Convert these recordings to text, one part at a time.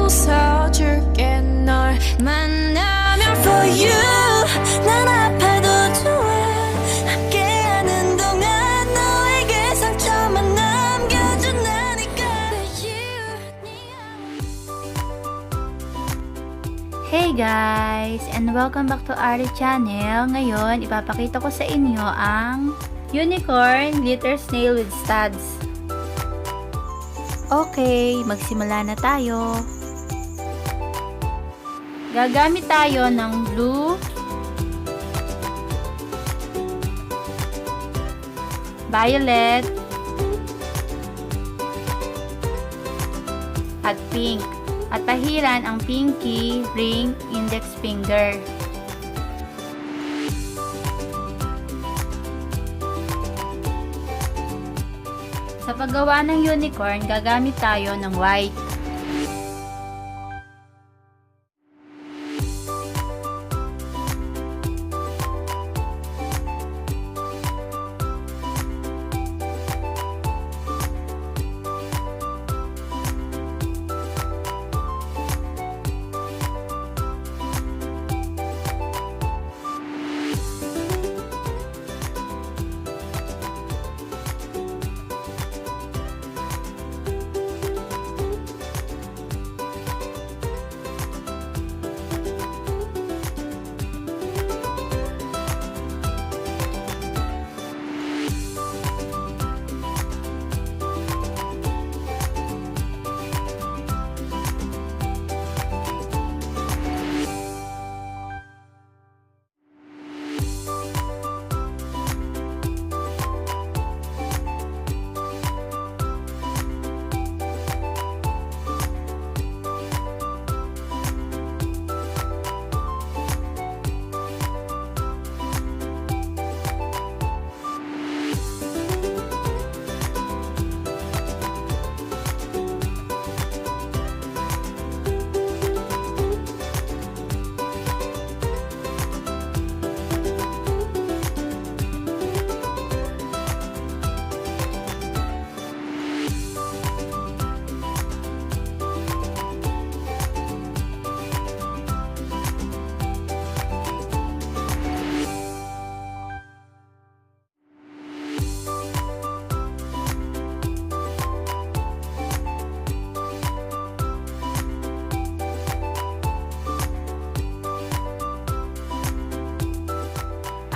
웃어줄게 널 만나면 For you 난 아파도 좋아 함께하는 동안 너에게 상처만 남겨준다니까 Hey guys! And welcome back to artechannel. Ngayon, ipapakita ko sa inyo ang unicorn glitter snail with studs. Okay, magsimula na tayo. Gagamit tayo ng blue, violet, at pink. At pahiran ang pinky, ring, index finger. Sa paggawa ng unicorn, gagamit tayo ng white.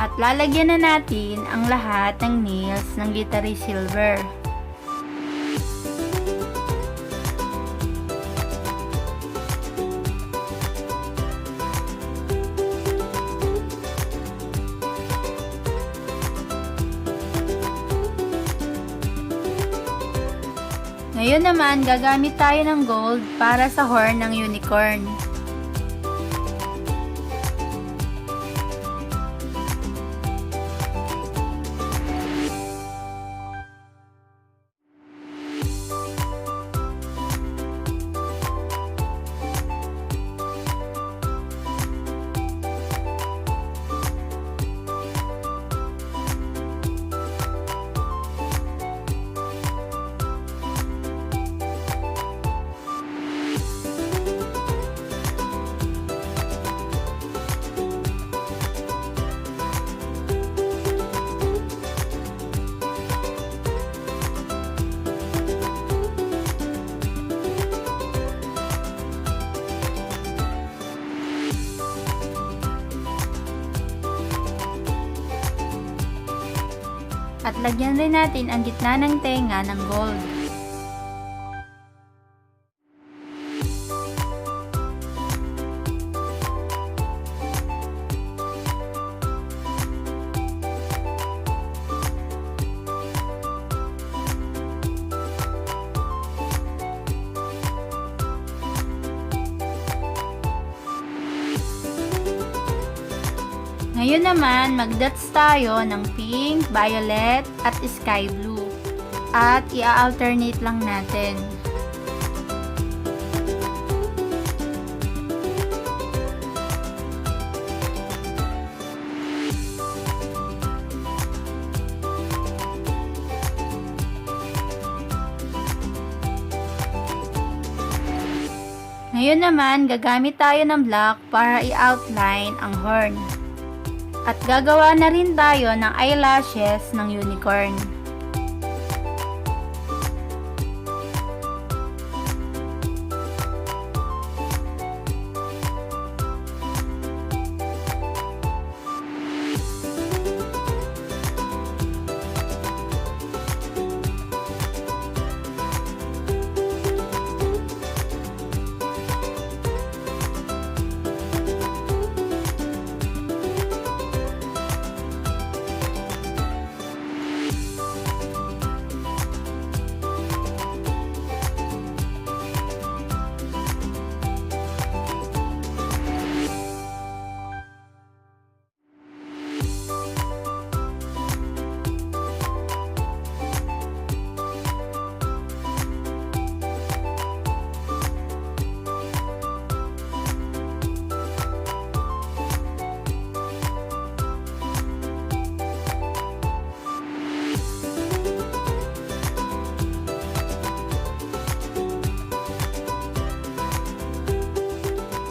At lalagyan na natin ang lahat ng nails ng glittery silver. Ngayon naman, gagamit tayo ng gold para sa horn ng unicorn. At lagyan rin natin ang gitna ng tenga ng gold. Ngayon naman, mag-dots tayo ng pink, violet, at sky blue. At i-alternate lang natin. Ngayon naman, gagamit tayo ng black para i-outline ang horn. At gagawa na rin tayo ng eyelashes ng unicorn.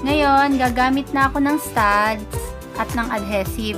Ngayon, gagamit na ako ng STUDS at ng adhesive.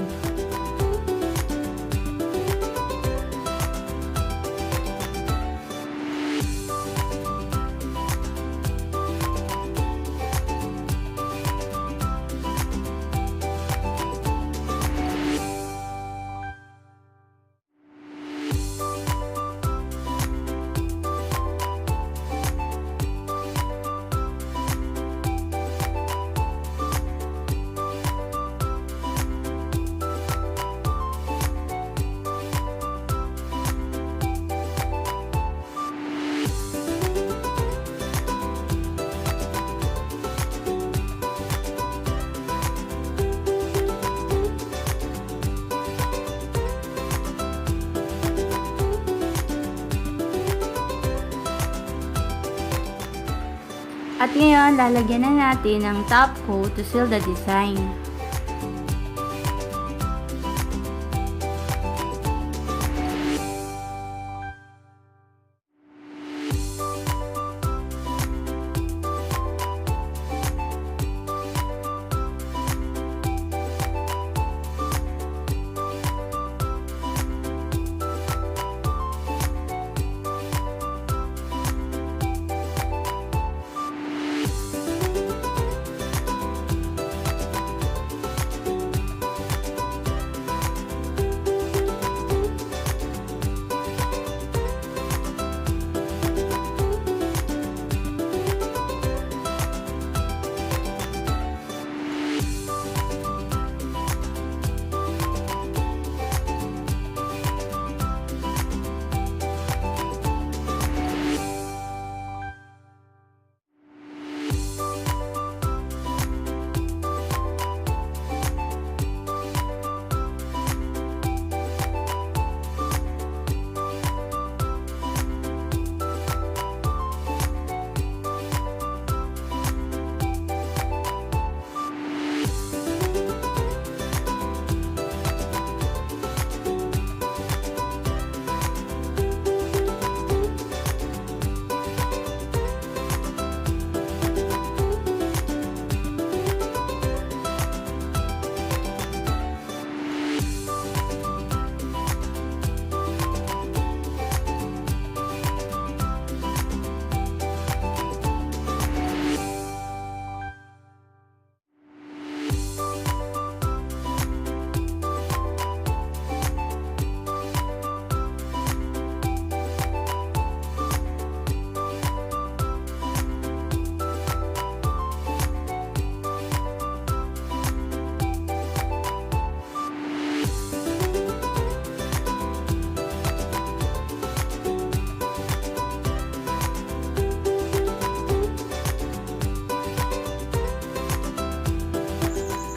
At ngayon, lalagyan na natin ng top coat to seal the design.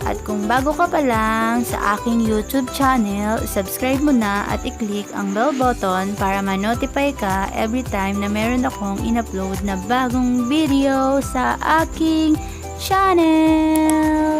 At kung bago ka pa lang sa aking YouTube channel, subscribe mo na at i-click ang bell button para ma-notify ka every time na meron akong in-upload na bagong video sa aking channel.